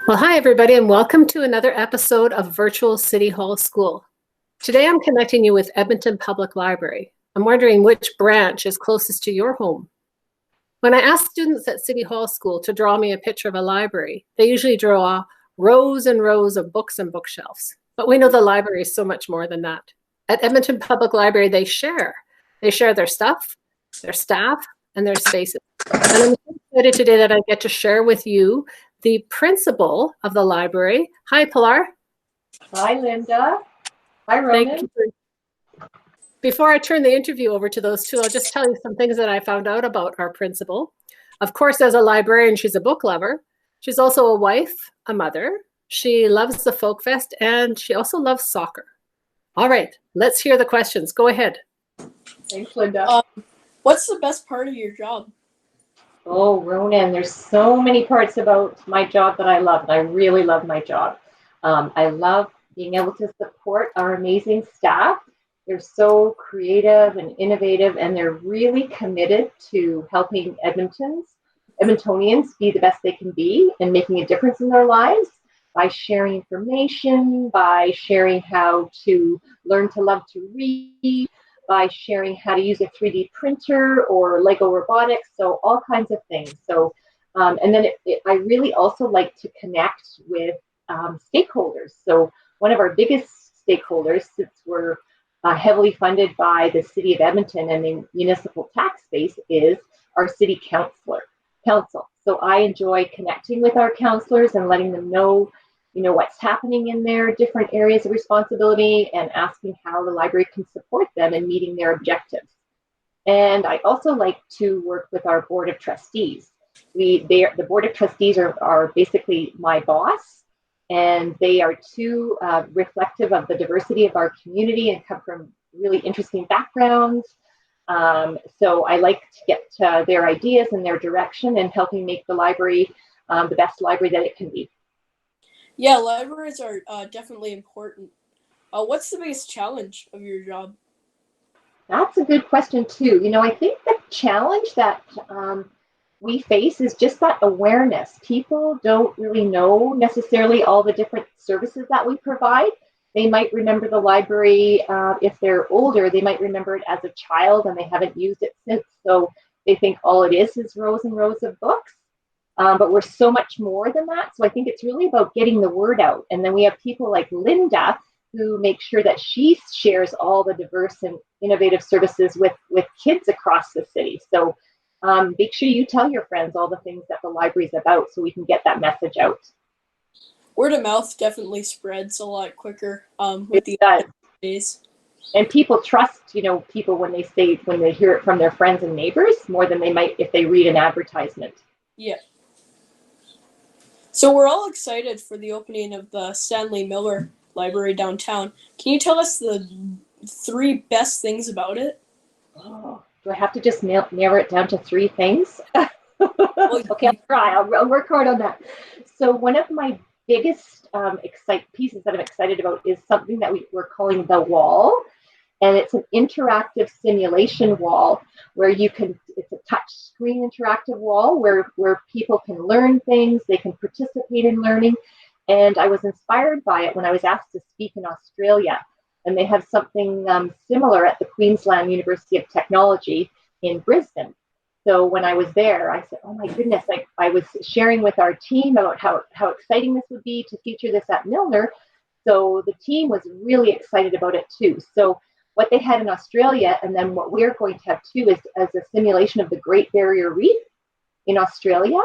Well, hi, everybody, and welcome to another episode of Virtual City Hall School. Today, I'm connecting you with Edmonton Public Library. I'm wondering which branch is closest to your home. When I ask students at City Hall School to draw me a picture of a library, they usually draw rows and rows of books and bookshelves. But we know the library is so much more than that. At Edmonton Public Library, they share. They share their stuff, their staff, and their spaces. And I'm so excited today that I get to share with you the principal of the library. Hi, Pilar. Hi, Linda. Hi, Ronan. Before I turn the interview over to those two, I'll just tell you some things that I found out about our principal. Of course, as a librarian, she's a book lover. She's also a wife, a mother. She loves the Folk Fest, and she also loves soccer. All right, let's hear the questions. Go ahead. Thanks, Linda. What's the best part of your job? Oh, Ronan, there's so many parts about my job that I love, and I really love my job. I love being able to support our amazing staff. They're so creative and innovative, and they're really committed to helping Edmontonians be the best they can be and making a difference in their lives by sharing information, by sharing how to learn to love to read, by sharing how to use a 3D printer or Lego robotics, so all kinds of things. So, and then I really also like to connect with stakeholders. So one of our biggest stakeholders, since we're heavily funded by the City of Edmonton and the municipal tax base, is our City Council. So I enjoy connecting with our councillors and letting them know what's happening in their different areas of responsibility and asking how the library can support them in meeting their objectives. And I also like to work with our board of trustees. The board of trustees are basically my boss, and they are too reflective of the diversity of our community and come from really interesting backgrounds. So I like to get their ideas and their direction and helping make the library the best library that it can be. Yeah, libraries are definitely important. What's the biggest challenge of your job? That's a good question too. I think the challenge that we face is just that awareness. People don't really know necessarily all the different services that we provide. They might remember the library, if they're older, they might remember it as a child and they haven't used it since. So they think all it is rows and rows of books. But we're so much more than that. So I think it's really about getting the word out. And then we have people like Linda who make sure that she shares all the diverse and innovative services with kids across the city. So make sure you tell your friends all the things that the library is about so we can get that message out. Word of mouth definitely spreads a lot quicker with the days. And people trust, people when they hear it from their friends and neighbors more than they might if they read an advertisement. Yeah. So we're all excited for the opening of the Stanley Miller Library downtown. Can you tell us the 3 best things about it? Oh, do I have to just narrow it down to 3 things? Okay, I'll try. I'll work hard on that. So one of my biggest pieces that I'm excited about is something that we're calling the wall. And it's an interactive simulation wall where it's a touch screen interactive wall where people can learn things, they can participate in learning. And I was inspired by it when I was asked to speak in Australia. And they have something similar at the Queensland University of Technology in Brisbane. So when I was there, I said, oh my goodness, I was sharing with our team about how exciting this would be to feature this at Milner. So the team was really excited about it too. So what they had in Australia, and then what we're going to have too, is as a simulation of the Great Barrier Reef in Australia.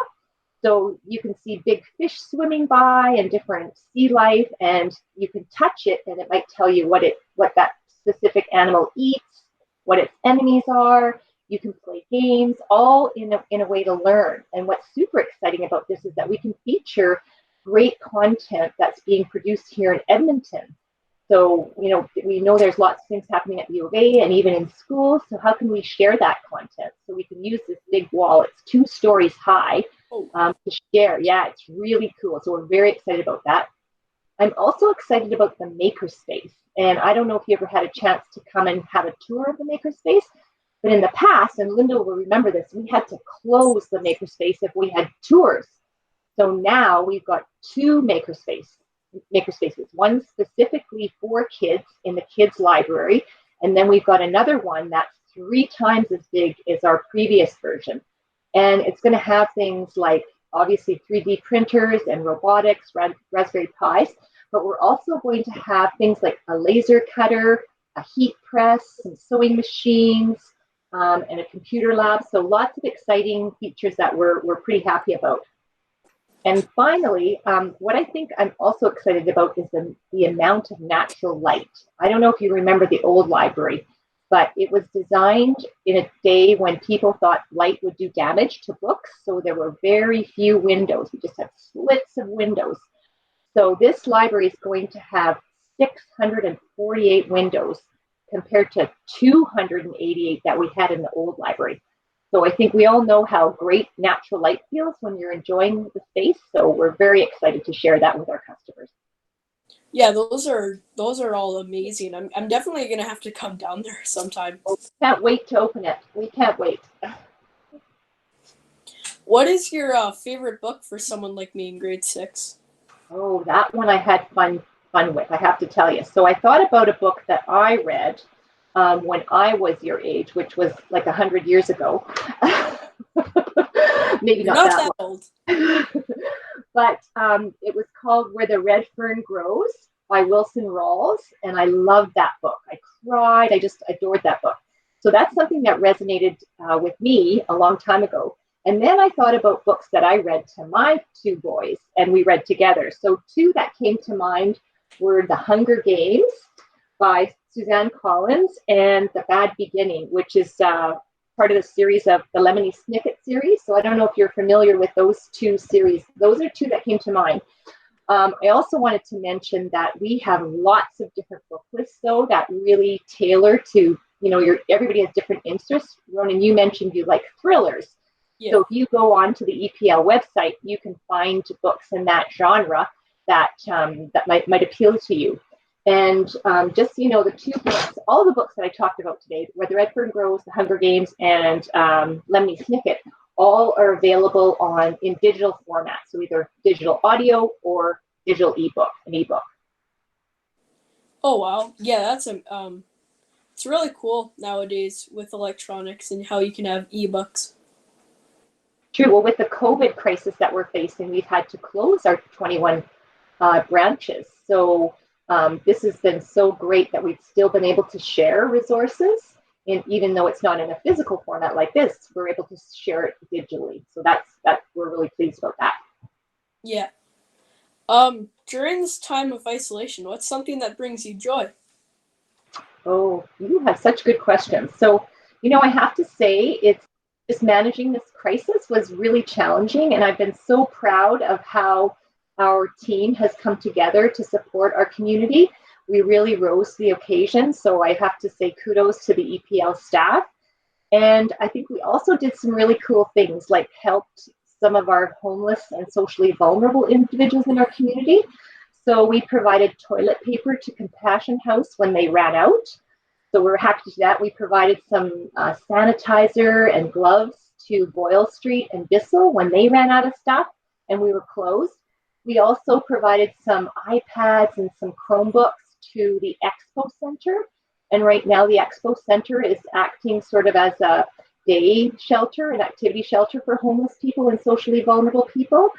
So you can see big fish swimming by and different sea life, and you can touch it, and it might tell you what that specific animal eats, what its enemies are. You can play games, all in a way to learn. And what's super exciting about this is that we can feature great content that's being produced here in Edmonton. So, we know there's lots of things happening at the U of A and even in schools. So how can we share that content? So we can use this big wall. It's 2 stories high to share. Yeah, it's really cool. So we're very excited about that. I'm also excited about the makerspace. And I don't know if you ever had a chance to come and have a tour of the makerspace, but in the past, and Linda will remember this, we had to close the makerspace if we had tours. So now we've got two makerspaces, one specifically for kids in the kids library, and then we've got another one that's 3 times as big as our previous version. And it's going to have things like obviously 3D printers and robotics, Raspberry Pis, but we're also going to have things like a laser cutter, a heat press, some sewing machines, and a computer lab. So lots of exciting features that we're pretty happy about. And finally, what I think I'm also excited about is the amount of natural light. I don't know if you remember the old library, but it was designed in a day when people thought light would do damage to books. So there were very few windows. We just had slits of windows. So this library is going to have 648 windows compared to 288 that we had in the old library. So I think we all know how great natural light feels when you're enjoying the space. So we're very excited to share that with our customers. Yeah, those are all amazing. I'm definitely gonna have to come down there sometime. Can't wait to open it. We can't wait. What is your favorite book for someone like me in grade 6? Oh, that one I had fun with, I have to tell you. So I thought about a book that I read when I was your age, which was like 100 years ago. Maybe not that old. But it was called Where the Red Fern Grows by Wilson Rawls, and I loved that book. I cried. I just adored that book. So that's something that resonated with me a long time ago. And then I thought about books that I read to my 2 boys, and we read together. So 2 that came to mind were The Hunger Games by Suzanne Collins and The Bad Beginning, which is part of the series of the Lemony Snicket series. So I don't know if you're familiar with those 2 series. Those are 2 that came to mind. I also wanted to mention that we have lots of different book lists, though, that really tailor to, everybody has different interests. Ronan, you mentioned you like thrillers. Yeah. So if you go on to the EPL website, you can find books in that genre that might appeal to you. And just so you know, the 2 books, all the books that I talked about today, Where the Red Fern Grows, The Hunger Games, and Lemony Snicket, all are available in digital format. So either digital audio or digital an ebook. Oh wow, yeah, that's it's really cool nowadays with electronics and how you can have ebooks. True. Well, with the COVID crisis that we're facing, we've had to close our 21 branches. So this has been so great that we've still been able to share resources. And even though it's not in a physical format like this, we're able to share it digitally. So we're really pleased about that. Yeah. During this time of isolation, what's something that brings you joy? Oh, you have such good questions. So, I have to say it's just managing this crisis was really challenging. And I've been so proud of how our team has come together to support our community. We really rose to the occasion. So I have to say kudos to the EPL staff. And I think we also did some really cool things, like helped some of our homeless and socially vulnerable individuals in our community. So we provided toilet paper to Compassion House when they ran out. So we're happy to do that. We provided some sanitizer and gloves to Boyle Street and Bissell when they ran out of stuff and we were closed. We also provided some iPads and some Chromebooks to the Expo Center. And right now the Expo Center is acting sort of as a day shelter, an activity shelter for homeless people and socially vulnerable people.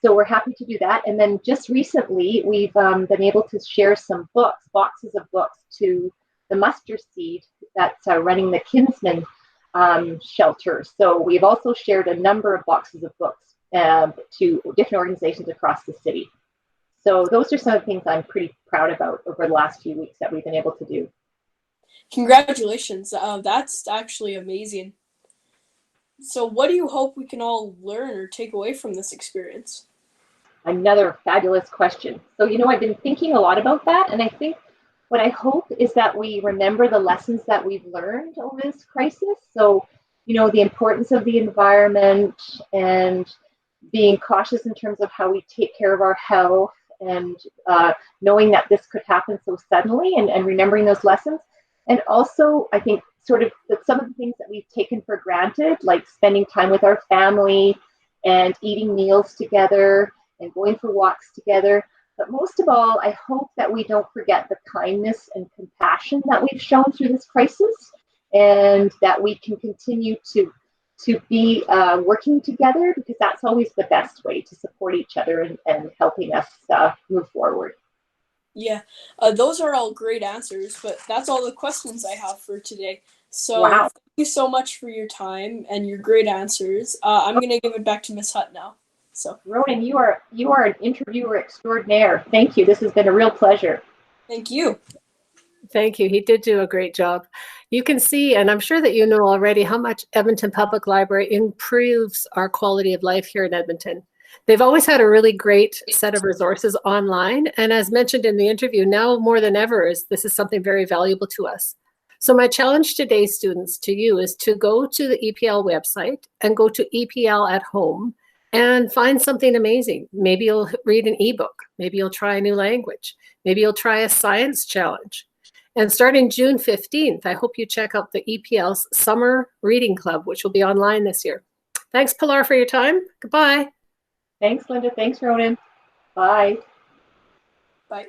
So we're happy to do that. And then just recently, we've been able to share some boxes of books to the Mustard Seed that's running the Kinsman shelter. So we've also shared a number of boxes of books to different organizations across the city. So those are some of the things I'm pretty proud about over the last few weeks that we've been able to do. Congratulations. That's actually amazing. So what do you hope we can all learn or take away from this experience? Another fabulous question. So, I've been thinking a lot about that. And I think what I hope is that we remember the lessons that we've learned over this crisis. So, the importance of the environment and being cautious in terms of how we take care of our health and knowing that this could happen so suddenly and remembering those lessons. And also, I think sort of some of the things that we've taken for granted, like spending time with our family and eating meals together and going for walks together. But most of all, I hope that we don't forget the kindness and compassion that we've shown through this crisis, and that we can continue to be working together, because that's always the best way to support each other and helping us move forward. Yeah, those are all great answers, but that's all the questions I have for today. So Wow. thank you so much for your time and your great answers. I'm going to give it back to Miss Hutt now. So Ronan, you are an interviewer extraordinaire. Thank you. This has been a real pleasure. thank you. Thank you. He did do a great job. You can see, and I'm sure that you know already, how much Edmonton Public Library improves our quality of life here in Edmonton. They've always had a really great set of resources online. And as mentioned in the interview, now more than ever, this is something very valuable to us. So my challenge today, students, to you is to go to the EPL website and go to EPL at home and find something amazing. Maybe you'll read an ebook. Maybe you'll try a new language. Maybe you'll try a science challenge. And starting June 15th, I hope you check out the EPL's Summer Reading Club, which will be online this year. Thanks, Pilar, for your time. Goodbye. Thanks, Linda. Thanks, Ronan. Bye. Bye.